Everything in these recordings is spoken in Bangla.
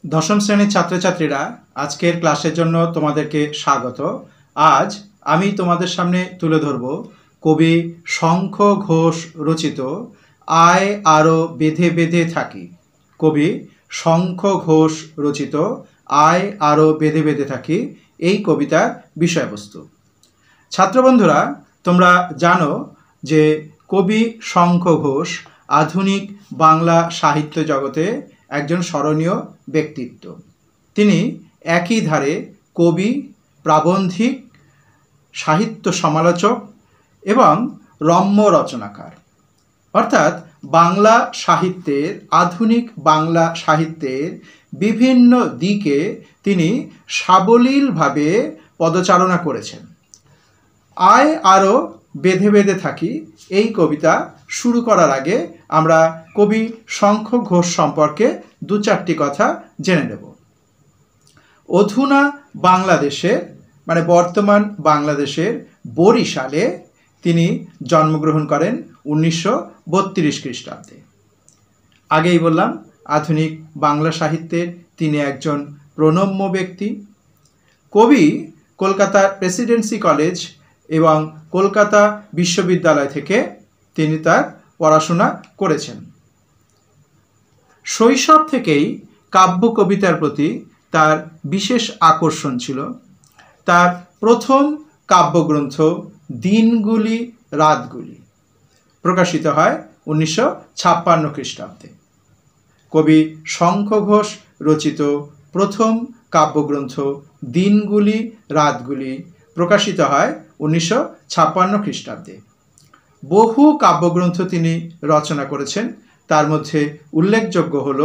দশম শ্রেণীর ছাত্রছাত্রীরা, আজকের ক্লাসের জন্য তোমাদেরকে স্বাগত। আজ আমি তোমাদের সামনে তুলে ধরব কবি শঙ্খ ঘোষ রচিত আয় আরো বেঁধে বেঁধে থাকি। কবি শঙ্খ ঘোষ রচিত আয় আরো বেঁধে বেঁধে থাকি এই কবিতার বিষয়বস্তু। ছাত্রবন্ধুরা, তোমরা জানো যে কবি শঙ্খ ঘোষ আধুনিক বাংলা সাহিত্য জগতে একজন স্মরণীয় ব্যক্তিত্ব। তিনি একই ধারে কবি, প্রাবন্ধিক, সাহিত্য সমালোচক এবং রম্য রচনাকার। অর্থাৎ বাংলা সাহিত্যের, আধুনিক বাংলা সাহিত্যের বিভিন্ন দিকে তিনি সাবলীলভাবে পদচারণা করেছেন। আয় আরো বেঁধে বেঁধে থাকি এই কবিতা শুরু করার আগে আমরা কবি শঙ্খ ঘোষ সম্পর্কে দু চারটি কথা জেনে নেব। অধুনা বাংলাদেশের মানে বর্তমান বাংলাদেশের বরিশালে তিনি জন্মগ্রহণ করেন 1932 খ্রিস্টাব্দে। আগেই বললাম, আধুনিক বাংলা সাহিত্যের তিনি একজন প্রণম্য ব্যক্তি। কবি কলকাতার প্রেসিডেন্সি কলেজ এবং কলকাতা বিশ্ববিদ্যালয় থেকে তিনি তার পড়াশোনা করেছেন। শৈশব থেকেই কাব্য কবিতার প্রতি তার বিশেষ আকর্ষণ ছিল। তার প্রথম কাব্যগ্রন্থ দিনগুলি রাতগুলি প্রকাশিত হয় 1956 খ্রিস্টাব্দে। কবি শঙ্খ ঘোষ রচিত প্রথম কাব্যগ্রন্থ দিনগুলি রাতগুলি প্রকাশিত হয় 1956 খ্রিস্টাব্দে। বহু কাব্যগ্রন্থ তিনি রচনা করেছেন। তার মধ্যে উল্লেখযোগ্য হল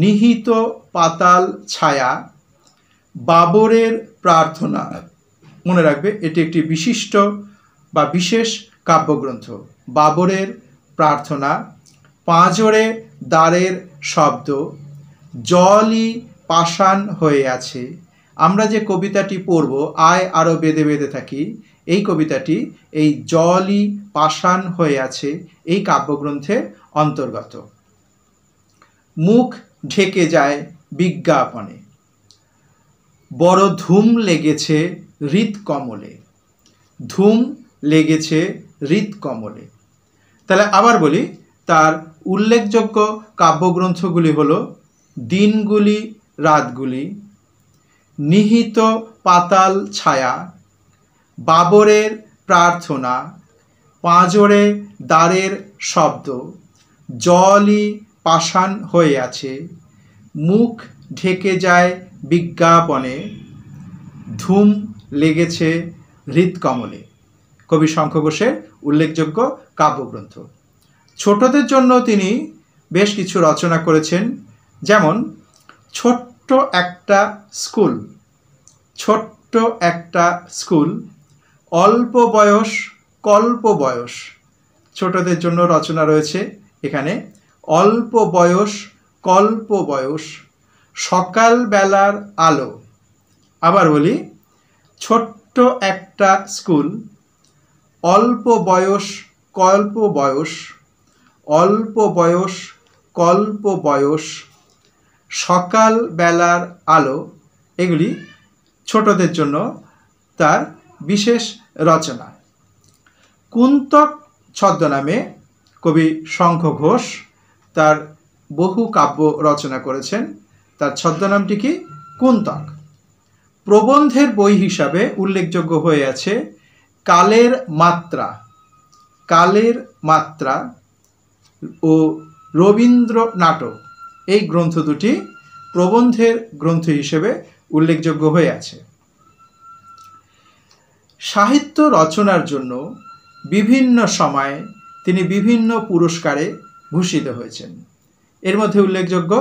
নিহিত পাতাল ছায়া, বাবরের প্রার্থনা। মনে রাখবে, এটি একটি বিশিষ্ট বা বিশেষ কাব্যগ্রন্থ। বাবরের প্রার্থনা, পাঁজরে দ্বারের শব্দ, জলই পাষাণ হয়ে আছে। আমরা যে কবিতাটি পড়ব, আয় আরো বেঁধে বেঁধে থাকি, এই কবিতাটি এই জলই পাষাণ হয়ে আছে এই কাব্যগ্রন্থের অন্তর্গত। মুখ ঢেকে যায় বিজ্ঞাপনে, বড় ধুম লেগেছে হৃৎকমলে। ধুম লেগেছে হৃৎকমলে। তাহলে আবার বলি, তার উল্লেখযোগ্য কাব্যগ্রন্থগুলি হল দিনগুলি রাতগুলি, নিহিত পাতাল ছায়া, বাবরের প্রার্থনা, পাঁজরে দ্বারের শব্দ, জলই পাষাণ হয়ে আছে, মুখ ঢেকে যায় বিজ্ঞাপনে, ধুম লেগেছে হৃৎকমলে। কবি শঙ্খ ঘোষের উল্লেখযোগ্য কাব্যগ্রন্থ। ছোটদের জন্য তিনি বেশ কিছু রচনা করেছেন, যেমন ছোট্ট একটা স্কুল, ছোট্ট একটা স্কুল, অল্প বয়স কল্প বয়স। ছোটদের জন্য রচনা রয়েছে এখানে। অল্প বয়স কল্প বয়স, সকালবেলার আলো। আবার বলি, ছোট্ট একটা স্কুল, অল্প বয়স কল্প বয়স, অল্প বয়স কল্প বয়স, সকালবেলার আলো। এগুলি ছোটদের জন্য তার বিশেষ রচনা। কুন্তক ছদ্মনামে কবি শঙ্খ ঘোষ তার বহু কাব্য রচনা করেছেন। তার ছদ্মনামটি কি? কুন্তক। প্রবন্ধের বই হিসাবে উল্লেখযোগ্য হয়ে আছে কালের মাত্রা, কালের মাত্রা ও রবীন্দ্র নাটক। এই গ্রন্থ দুটি প্রবন্ধের গ্রন্থ হিসেবে উল্লেখযোগ্য হয়ে আছে। সাহিত্য রচনার জন্য বিভিন্ন সময়ে তিনি বিভিন্ন পুরস্কারে ভূষিত হয়েছেন। এর মধ্যে উল্লেখযোগ্য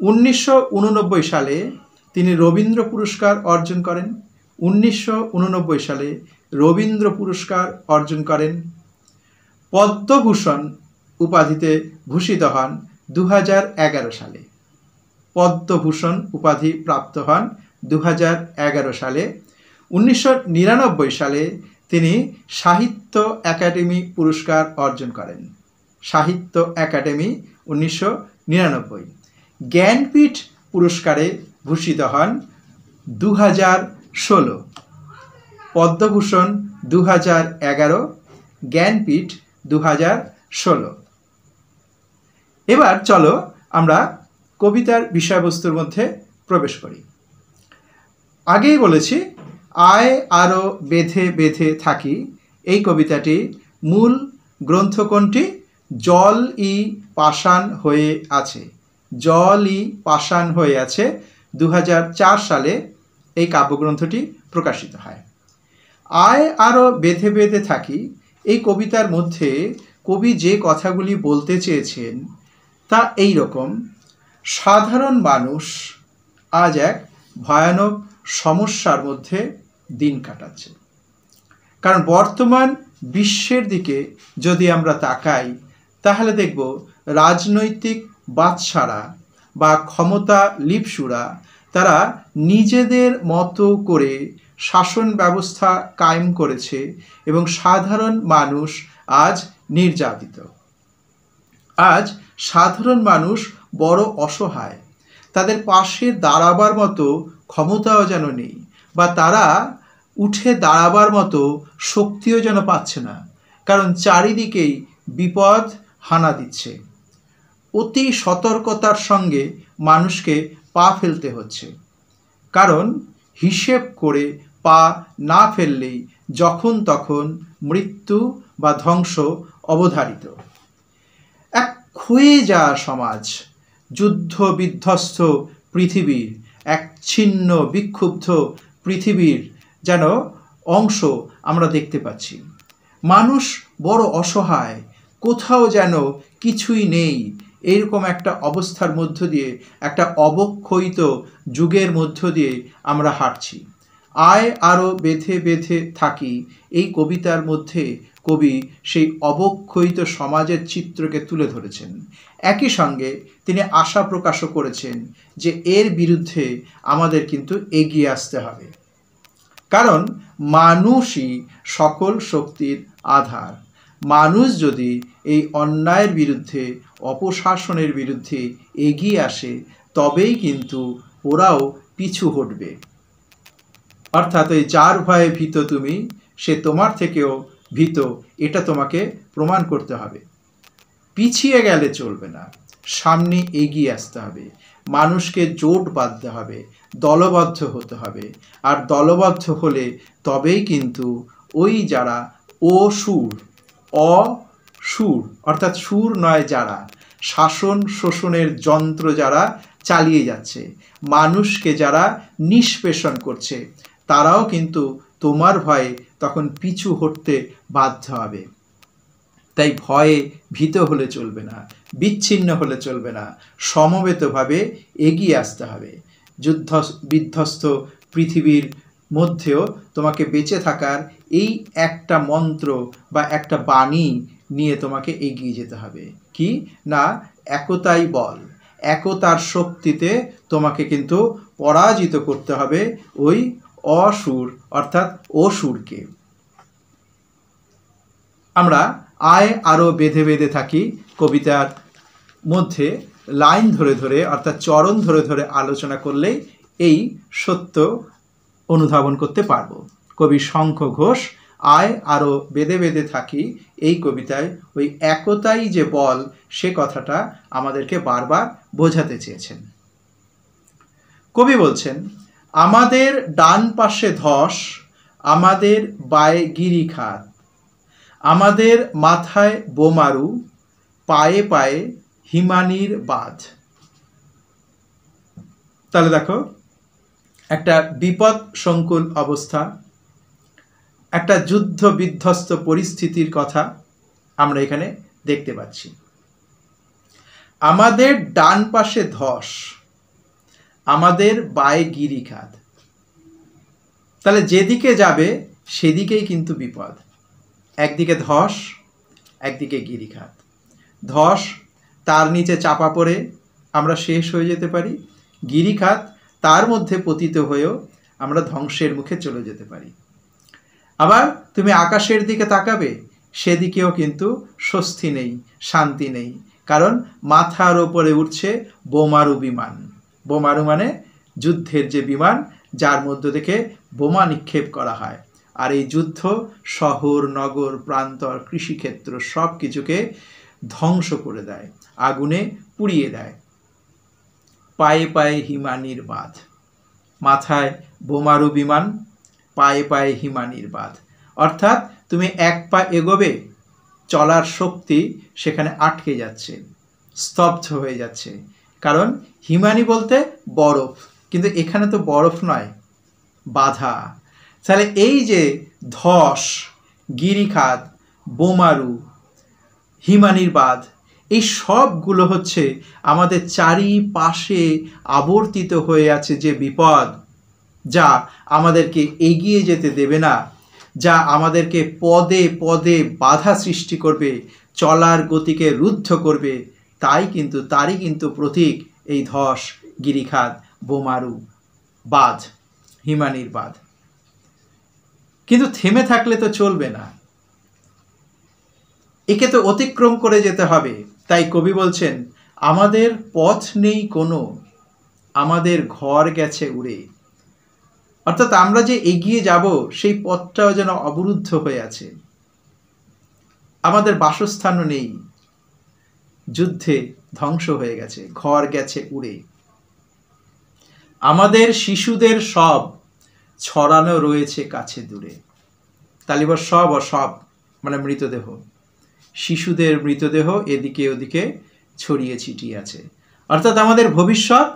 1989 সালে তিনি রবীন্দ্র পুরস্কার অর্জন করেন। 1989 সালে রবীন্দ্র পুরস্কার অর্জন করেন। পদ্মভূষণ উপাধিতে ভূষিত হন 2011 সালে। পদ্মভূষণ উপাধি প্রাপ্ত হন 2011 সালে। 1999 সালে তিনি সাহিত্য একাডেমি পুরস্কার অর্জন করেন। সাহিত্য একাডেমি 1999। জ্ঞানপীঠ পুরস্কারে ভূষিত হন 2016, পদ্মভূষণ 2011, জ্ঞানপীঠ 2016। এবার চলো আমরা কবিতার বিষয়বস্তুর মধ্যে প্রবেশ করি। আগেই বলেছি আয় আরো বেঁধে বেঁধে থাকি এই কবিতাটি মূল গ্রন্থ কোনটি? জল-ই পাষাণ হয়ে আছে। জল-ই পাষাণ হয়ে আছে 2004 সালে এই কাব্যগ্রন্থটি প্রকাশিত হয়। আয় আরো বেঁধে বেঁধে থাকি এই কবিতার মধ্যে কবি যে কথাগুলি বলতে চেয়েছেন তা এই রকম। সাধারণ মানুষ আজ এক ভয়ানক সমস্যার মধ্যে দিন কাটাচ্ছে। কারণ বর্তমান বিশ্বের দিকে যদি আমরা তাকাই তাহলে দেখব রাজনৈতিক বাদশারা বা ক্ষমতা লিপসুরা তারা নিজেদের মতো করে শাসন ব্যবস্থা কায়েম করেছে এবং সাধারণ মানুষ আজ নির্যাতিত। আজ সাধারণ মানুষ বড় অসহায়, তাদের পাশে দাঁড়াবার মতো ক্ষমতাও যেন নেই, বা তারা উঠে দাঁড়াবার মতো শক্তিও যেন পাচ্ছে না, কারণ চারিদিকেই বিপদ হানা দিচ্ছে। অতি সতর্কতার সঙ্গে মানুষকে পা ফেলতে হচ্ছে, কারণ হিসেব করে পা না ফেললেই যখন তখন মৃত্যু বা ধ্বংস অবধারিত। এক ক্ষয়ে যাওয়া সমাজ, যুদ্ধ বিধ্বস্ত পৃথিবীর, এক ছিন্ন বিক্ষুব্ধ পৃথিবীর যেন অংশ আমরা দেখতে পাচ্ছি। মানুষ বড় অসহায়, কোথাও যেন কিছুই নেই, এরকম একটা অবস্থার মধ্য দিয়ে, একটা অবক্ষয়িত যুগের মধ্য দিয়ে আমরা হাঁটছি। আয় আরো বেঁধে বেঁধে থাকি এই কবিতার মধ্যে কবি সেই অবক্ষয়িত সমাজের চিত্রকে তুলে ধরেছেন। একই সঙ্গে তিনি আশা প্রকাশও করেছেন যে এর বিরুদ্ধে আমাদের কিন্তু এগিয়ে আসতে হবে, কারণ মানুষই সকল শক্তির আধার। মানুষ যদি এই অন্যায়ের বিরুদ্ধে, অপশাসনের বিরুদ্ধে এগিয়ে আসে তবেই কিন্তু ওরাও পিছু হটবে। অর্থাৎ এই যার ভয়ে ভীত তুমি, সে তোমার থেকেও ভীত, এটা তোমাকে প্রমাণ করতে হবে। পিছিয়ে গেলে চলবে না, সামনে এগিয়ে আসতে হবে। মানুষকে জোট বাঁধতে হবে, দলবদ্ধ হতে হবে। আর দলবদ্ধ হলে তবেই কিন্তু ওই যারা অসুর অর্থাৎ সুর নয় যারা, শাসন শোষণের যন্ত্র যারা চালিয়ে যাচ্ছে, মানুষকে যারা নিষ্পেষণ করছে, তারাও কিন্তু তোমার ভয়ে তখন পিছু হটতে বাধ্য হবে। তাই ভয়ে ভীত হলে চলবে না, বিচ্ছিন্ন হলে চলবে না, সমবেতভাবে এগিয়ে আসতে হবে। যুদ্ধ বিধ্বস্ত পৃথিবীর মধ্যেও তোমাকে বেঁচে থাকার এই একটা মন্ত্র বা একটা বাণী নিয়ে তোমাকে এগিয়ে যেতে হবে। কি না, একতাই বল, একতার শক্তিতে তোমাকে কিন্তু পরাজিত করতে হবে ওই অসুর অর্থাৎ অসুরকে। আমরা আয় আরো বেঁধে বেঁধে থাকি কবিতার মধ্যে লাইন ধরে ধরে অর্থাৎ চরণ ধরে ধরে আলোচনা করলেই এই সত্য অনুধাবন করতে পারব। কবি শঙ্খ ঘোষ আয় আরো বেঁধে বেঁধে থাকি এই কবিতায় ওই একতাই যে বল সে কথাটা আমাদেরকে বারবার বোঝাতে চেয়েছেন। কবি বলছেন, আমাদের ডান পাশে ধস, আমাদের বায়ে গিরিখাত, আমাদের মাথায় বোমারু, পায়ে পায়ে হিমানির বাঁধ। তাহলে দেখো, একটা বিপদ সংকুল অবস্থা, একটা যুদ্ধ বিধ্বস্ত পরিস্থিতির কথা আমরা এখানে দেখতে পাচ্ছি। আমাদের ডান পাশে ধস, আমাদের বায়ে গিরিখাত। তাহলে যেদিকে যাবে সেদিকেই কিন্তু বিপদ। একদিকে ধস, একদিকে গিরিখাত। ধস, তার নিচে চাপা পড়ে আমরা শেষ হয়ে যেতে পারি। গিরিখাত, তার মধ্যে পতিত হয়েও আমরা ধ্বংসের মুখে চলে যেতে পারি। আবার তুমি আকাশের দিকে তাকাবে, সেদিকেও কিন্তু স্বস্তি নেই, শান্তি নেই, কারণ মাথার ওপরে উঠছে বোমারু বিমান। বোমারু মানে যুদ্ধের যে বিমান যার মধ্য থেকে বোমা নিক্ষেপ করা হয়। আর এই যুদ্ধ শহর, নগর, প্রান্তর, কৃষিক্ষেত্র সব কিছুকে ধ্বংস করে দেয়, আগুনে পুড়িয়ে দেয়। পায়ে পায়ে হিমানির বাঁধ, মাথায় বোমারু বিমান, পায়ে পায়ে হিমানির বাঁধ, অর্থাৎ তুমি এক পা এগোবে, চলার শক্তি সেখানে আটকে যাচ্ছে, স্তব্ধ হয়ে যাচ্ছে। কারণ হিমানি বলতে বরফ, কিন্তু এখানে তো বরফ নয়, বাধা। তাহলে এই যে ধস, গিরিখাত, বোমারু, হিমানির বাঁধ, এই সবগুলো হচ্ছে আমাদের চারিপাশে আবর্তিত হয়ে আছে যে বিপদ, যা আমাদেরকে এগিয়ে যেতে দেবে না, যা আমাদেরকে পদে পদে বাধা সৃষ্টি করবে, চলার গতিকে রুদ্ধ করবে। তারই কিন্তু প্রতীক এই ধস, গিরিখাত, বোমারু, বাঁধ, হিমানির বাঁধ। কিন্তু থেমে থাকলে তো চলবে না, একে তো অতিক্রম করে যেতে হবে। তাই কবি বলছেন, আমাদের পথ নেই কোনো, আমাদের ঘর গেছে উড়ে। অর্থাৎ আমরা যে এগিয়ে যাব সেই পথটাও যেন অবরুদ্ধ হয়ে আছে, আমাদের বাসস্থানও নেই, যুদ্ধে ধ্বংস হয়ে গেছে, ঘর গেছে উড়ে। আমাদের শিশুদের সব ছড়ানো রয়েছে কাছে দূরে। তালিবার সব অসব মানে মৃতদেহ, শিশুদের মৃতদেহ এদিকে ওদিকে ছড়িয়ে ছিটিয়ে আছে। অর্থাৎ আমাদের ভবিষ্যৎ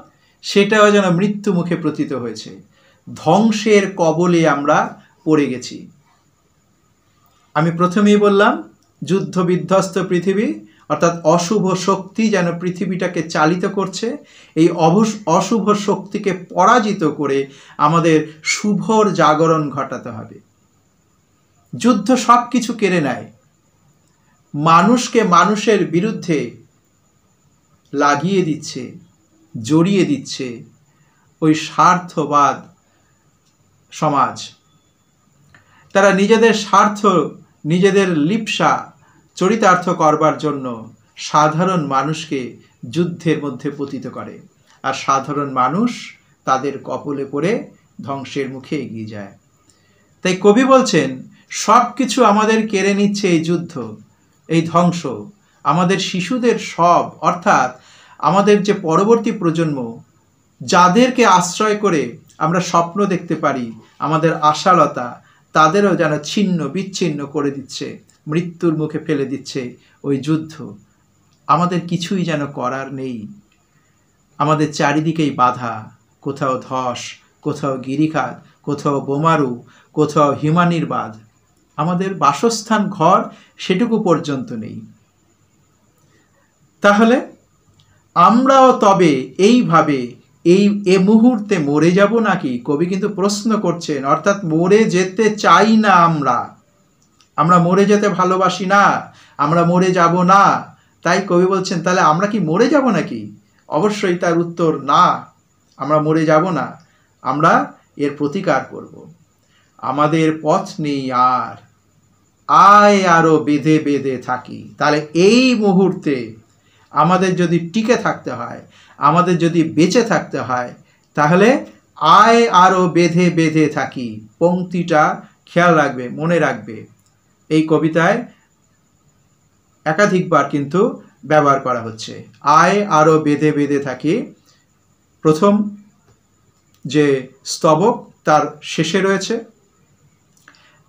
সেটাও যেন মৃত্যু মুখে পতিত হয়েছে, ধ্বংসের কবলে আমরা পড়ে গেছি। আমি প্রথমেই বললাম, যুদ্ধ বিধ্বস্ত পৃথিবী, অর্থাৎ অশুভ শক্তি যেন পৃথিবীটাকে চালিত করছে। এই অশুভ শক্তিকে পরাজিত করে আমাদের শুভর জাগরণ ঘটাতে হবে। যুদ্ধ সব কিছু কেড়ে নেয়, মানুষকে মানুষের বিরুদ্ধে লাগিয়ে দিচ্ছে, জড়িয়ে দিচ্ছে ওই স্বার্থবাদ সমাজ। তারা নিজেদের স্বার্থ, নিজেদের লিপ্সা চরিতার্থ করবার জন্য সাধারণ মানুষকে যুদ্ধের মধ্যে পতিত করে, আর সাধারণ মানুষ তাদের কপলে পড়ে ধ্বংসের মুখে এগিয়ে যায়। তাই কবি বলছেন, সব কিছু আমাদের কেড়ে নিচ্ছে এই যুদ্ধ, এই ধ্বংস। আমাদের শিশুদের সব, অর্থাৎ আমাদের যে পরবর্তী প্রজন্ম, যাদেরকে আশ্রয় করে আমরা স্বপ্ন দেখতে পারি, আমাদের আশালতা, তাদেরও যেন ছিন্ন বিচ্ছিন্ন করে দিচ্ছে, মৃত্যুর মুখে ফেলে দিচ্ছে ওই যুদ্ধ। আমাদের কিছুই যেন করার নেই, আমাদের চারিদিকেই বাধা, কোথাও ধস, কোথাও গিরিখাত, কোথাও বোমারু, কোথাও হিমানির বাঁধ। আমাদের বাসস্থান, ঘর সেটুকু পর্যন্ত নেই। তাহলে আমরাও তবে এইভাবে এ মুহূর্তে মরে যাব নাকি? কবি কিন্তু প্রশ্ন করছেন, অর্থাৎ মরে যেতে চাই না আমরা মরে যেতে ভালোবাসি না, আমরা মরে যাব না। তাই কবি বলছেন, তাহলে আমরা কি মরে যাব নাকি? অবশ্যই তার উত্তর না, আমরা মরে যাব না, আমরা এর প্রতিকার করব। আমাদের পথ নেই আর, আয় আরো বেঁধে বেঁধে থাকি। তাহলে এই মুহূর্তে আমাদের যদি টিকে থাকতে হয়, আমাদের যদি বেঁচে থাকতে হয়, তাহলে আয় আরো বেঁধে বেঁধে থাকি। পংক্তিটা খেয়াল রাখবে, মনে রাখবে। এই কবিতায় একাধিকবার কিন্তু ব্যবহার করা হচ্ছে, আয় আরো বেঁধে বেঁধে থাকি। প্রথম যে স্তবক তার শেষে রয়েছে,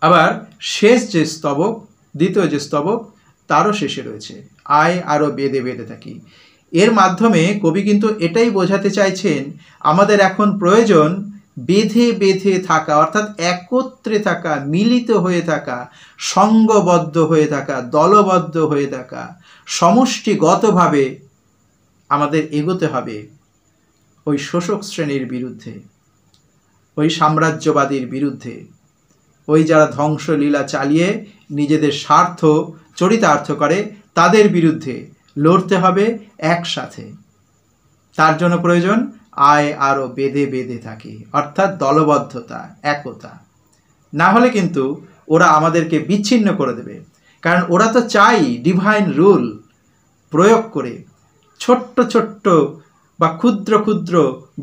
আবার শেষ যে স্তবক, দ্বিতীয় যে স্তবক তারও শেষে রয়েছে, আয় আরো বেঁধে বেঁধে থাকি। এর মাধ্যমে কবি কিন্তু এটাই বোঝাতে চাইছেন, আমাদের এখন প্রয়োজন বেঁধে বেঁধে থাকা, অর্থাৎ একত্রে থাকা, মিলিত হয়ে থাকা, সঙ্গবদ্ধ হয়ে থাকা, দলবদ্ধ হয়ে থাকা, সমষ্টিগতভাবে আমাদের এগোতে হবে ওই শোষক শ্রেণীর বিরুদ্ধে, ওই সাম্রাজ্যবাদীর বিরুদ্ধে, ওই যারা ধ্বংসলীলা চালিয়ে নিজেদের স্বার্থ চরিতার্থ করে তাদের বিরুদ্ধে লড়তে হবে একসাথে। তার জন্য প্রয়োজন আয় আরো বেঁধে বেঁধে থাকি, অর্থাৎ দলবদ্ধতা, একতা। না হলে কিন্তু ওরা আমাদেরকে বিচ্ছিন্ন করে দেবে। কারণ ওরা তো চাই ডিভাইন রুল প্রয়োগ করে ছোট্ট ছোট্ট বা ক্ষুদ্র ক্ষুদ্র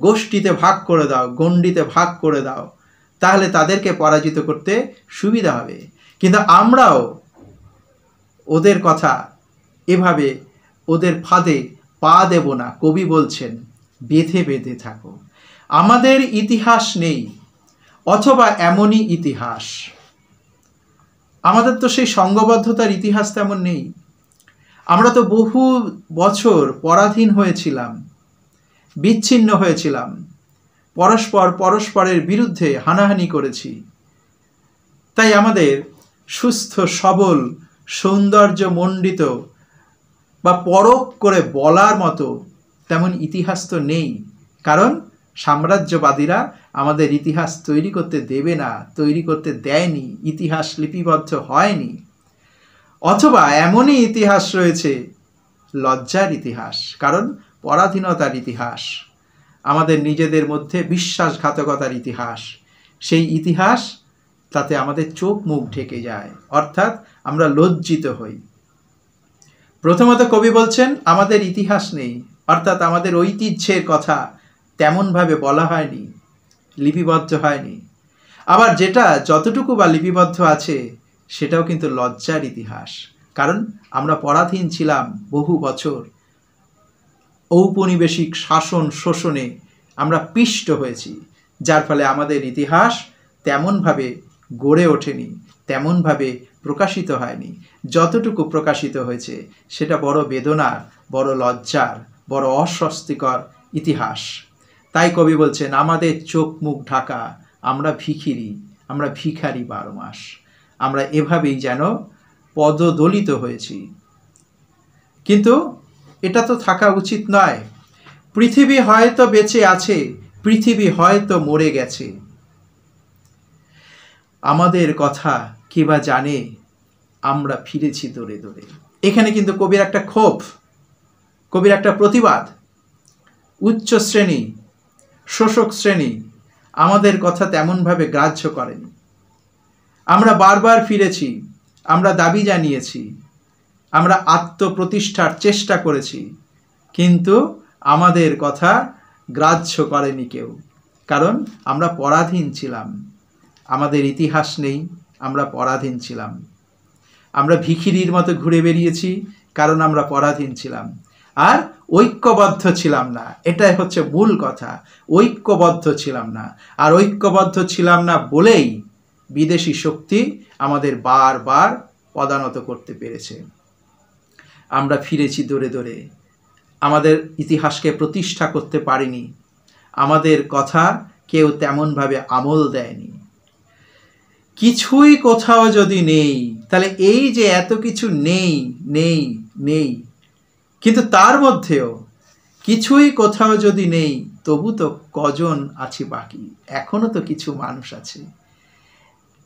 গোষ্ঠীতে ভাগ করে দাও, গণ্ডিতে ভাগ করে দাও, তাহলে তাদেরকে পরাজিত করতে সুবিধা হবে। কিন্তু আমরাও ওদের কথা এভাবে ওদের ফাঁদে পা দেব না। কবি বলছেন বেঁধে বেঁধে থাকো। আমাদের ইতিহাস নেই, অথবা এমনই ইতিহাস, আমাদের তো সেই সংঘবদ্ধতার ইতিহাস তেমন নেই। আমরা তো বহু বছর পরাধীন হয়েছিলাম, বিচ্ছিন্ন হয়েছিলাম, পরস্পরের বিরুদ্ধে হানাহানি করেছি। তাই আমাদের সুস্থ সবল সৌন্দর্যমণ্ডিত বা পরখ করে বলার মতো তেমন ইতিহাস তো নেই। কারণ সাম্রাজ্যবাদীরা আমাদের ইতিহাস তৈরি করতে দেবে না, তৈরি করতে দেয়নি, ইতিহাস লিপিবদ্ধ হয়নি। অথবা এমনই ইতিহাস রয়েছে লজ্জার ইতিহাস, কারণ পরাধীনতার ইতিহাস, আমাদের নিজেদের মধ্যে বিশ্বাসঘাতকতার ইতিহাস। সেই ইতিহাস তাতে আমাদের চোখ মুখ ঢেকে যায়, অর্থাৎ আমরা লজ্জিত হই। প্রথমত কবি বলছেন আমাদের ইতিহাস নেই, অর্থাৎ আমাদের ঐতিহ্যের কথা তেমনভাবে বলা হয়নি, লিপিবদ্ধ হয়নি। আবার যেটা যতটুকু বা লিপিবদ্ধ আছে সেটাও কিন্তু লজ্জার ইতিহাস, কারণ আমরা পরাধীন ছিলাম বহু বছর। ঔপনিবেশিক শাসন শোষণে আমরা পিষ্ট হয়েছি, যার ফলে আমাদের ইতিহাস তেমনভাবে গড়ে ওঠেনি, তেমনভাবে প্রকাশিত হয়নি। যতটুকু প্রকাশিত হয়েছে সেটা বড় বেদনার, বড় লজ্জার, বড় অস্বস্তিকর ইতিহাস। তাই কবি বলছেন আমাদের চোখ মুখ ঢাকা, আমরা ভিখারি 12 মাস। আমরা এভাবেই যেন পদদলিত হয়েছি। কিন্তু এটা তো থাকা উচিত নয়। পৃথিবী হয়তো বেঁচে আছে, পৃথিবী হয়তো মরে গেছে, আমাদের কথা কে বা জানে, আমরা ফিরেছি দৌড়ে দৌড়ে। এখানে কিন্তু কবির একটা ক্ষোভ, কবির একটা প্রতিবাদ। উচ্চ শ্রেণী, শোষক শ্রেণী আমাদের কথা তেমনভাবে গ্রাহ্য করেনি। আমরা বারবার ফিরেছি, আমরা দাবি জানিয়েছি, আমরা আত্মপ্রতিষ্ঠার চেষ্টা করেছি, কিন্তু আমাদের কথা গ্রাহ্য করেনি কেউ। কারণ আমরা পরাধীন ছিলাম, আমাদের ইতিহাস নেই, আমরা পরাধীন ছিলাম। আমরা ভিখিরির মতো ঘুরে বেরিয়েছি, কারণ আমরা পরাধীন ছিলাম। আর ঐক্যবদ্ধ ছিলাম না, এটাই হচ্ছে মূল কথা। ঐক্যবদ্ধ ছিলাম না, আর ঐক্যবদ্ধ ছিলাম না বলেই বিদেশি শক্তি আমাদের বারবার পদানত করতে পেরেছে। আমরা ফিরেছি দৌড়ে দৌড়ে, আমাদের ইতিহাসকে প্রতিষ্ঠা করতে পারিনি, আমাদের কথা কেউ তেমনভাবে আমল দেয়নি। কিছুই কোথাও যদি নেই, তাহলে এই যে এত কিছু নেই নেই নেই, কিন্তু তার মধ্যেও কিছুই কোথাও যদি নেই, তবু তো কজন আছি বাকি। এখনো তো কিছু মানুষ আছে,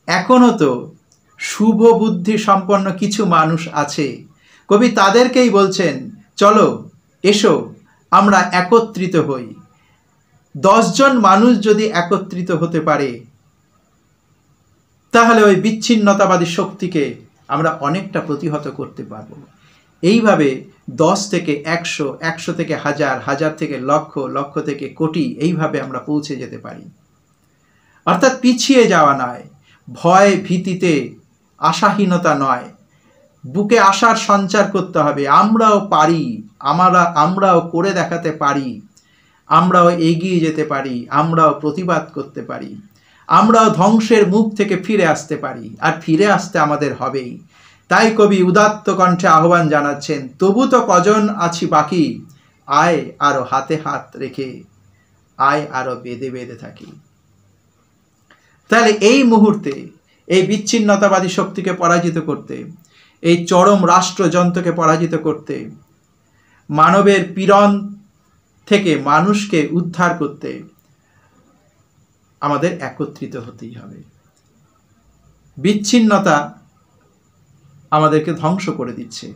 এখনো তো শুভ বুদ্ধি সম্পন্ন কিছু মানুষ আছে। কবি তাদেরকেই বলছেন চলো এসো আমরা একত্রিত হই। 10 জন মানুষ যদি একত্রিত হতে পারে, তাহলে ওই বিচ্ছিন্নতাবাদী শক্তিকে আমরা অনেকটা প্রতিহত করতে পারব। এইভাবে 10 থেকে 100, 100 থেকে 1000, 1000 থেকে লক্ষ, লক্ষ থেকে কোটি, এইভাবে আমরা পৌঁছে যেতে পারি। অর্থাৎ পিছিয়ে যাওয়া নয়, ভয় ভীতিতে আশাহীনতা নয়, বুকে আশার সঞ্চার করতে হবে। আমরাও পারি, আমরাও করে দেখাতে পারি, আমরাও এগিয়ে যেতে পারি, আমরাও প্রতিবাদ করতে পারি, আমরাও ধ্বংসের মুখ থেকে ফিরে আসতে পারি, আর ফিরে আসতে আমাদের হবেই। তাই কবি উদাত্ত কণ্ঠে আহ্বান জানাচ্ছেন, তবু তো কজন আছি বাকি, আয় আরো হাতে হাত রেখে, আয় আরো বেঁধে বেঁধে থাকি। তাহলে এই মুহূর্তে এই বিচ্ছিন্নতাবাদী শক্তিকে পরাজিত করতে, এই চরম রাষ্ট্রযন্ত্রকে পরাজিত করতে, মানবের পীড়ন থেকে মানুষকে উদ্ধার করতে আমাদের একত্রিত হতেই হবে। বিচ্ছিন্নতা আমাদেরকে ধ্বংস করে দিচ্ছে।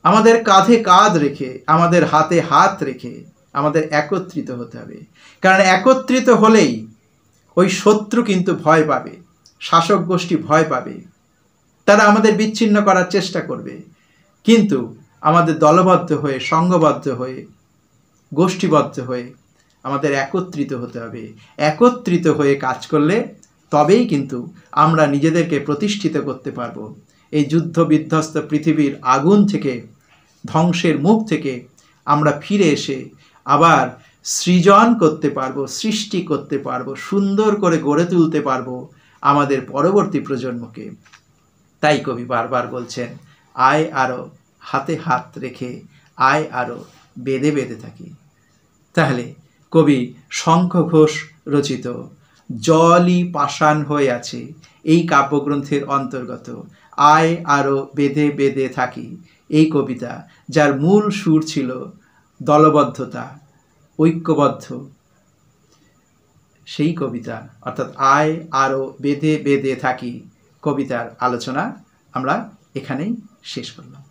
আমাদের কাঁধে কাঁধ রেখে, আমাদের হাতে হাত রেখে আমাদের একত্রিত হতে হবে। কারণ একত্রিত হলেই ওই শত্রু কিন্তু ভয় পাবে, শাসক গোষ্ঠী ভয় পাবে, তারা আমাদের বিচ্ছিন্ন করার চেষ্টা করবে। কিন্তু আমাদের দলবদ্ধ হয়ে, সংঘবদ্ধ হয়ে গোষ্ঠীবদ্ধ হয়ে আমাদের একত্রিত হতে হবে। একত্রিত হয়ে কাজ করলে তবেই কিন্তু আমরা নিজেদেরকে প্রতিষ্ঠিত করতে পারবো। এই যুদ্ধ বিধ্বস্ত পৃথিবীর আগুন থেকে, ধ্বংসের মুখ থেকে আমরা ফিরে এসে আবার সৃজন করতে পারবো, সৃষ্টি করতে পারবো, সুন্দর করে গড়ে তুলতে পারবো আমাদের পরবর্তী প্রজন্মকে। তাই কবি বারবার বলছেন, আয় আরো হাতে হাত রেখে, আয় আরো বেঁধে বেঁধে থাকি। তাহলে কবি শঙ্খ ঘোষ রচিত জলই পাষাণ হয়ে আছে এই কাব্যগ্রন্থের অন্তর্গত আয় আরো বেঁধে বেঁধে থাকি এই কবিতা, যার মূল সুর ছিল দলবদ্ধতা, ঐক্যবদ্ধ, সেই কবিতা অর্থাৎ আয় আরো বেঁধে বেঁধে থাকি কবিতার আলোচনা আমরা এখানেই শেষ করলাম।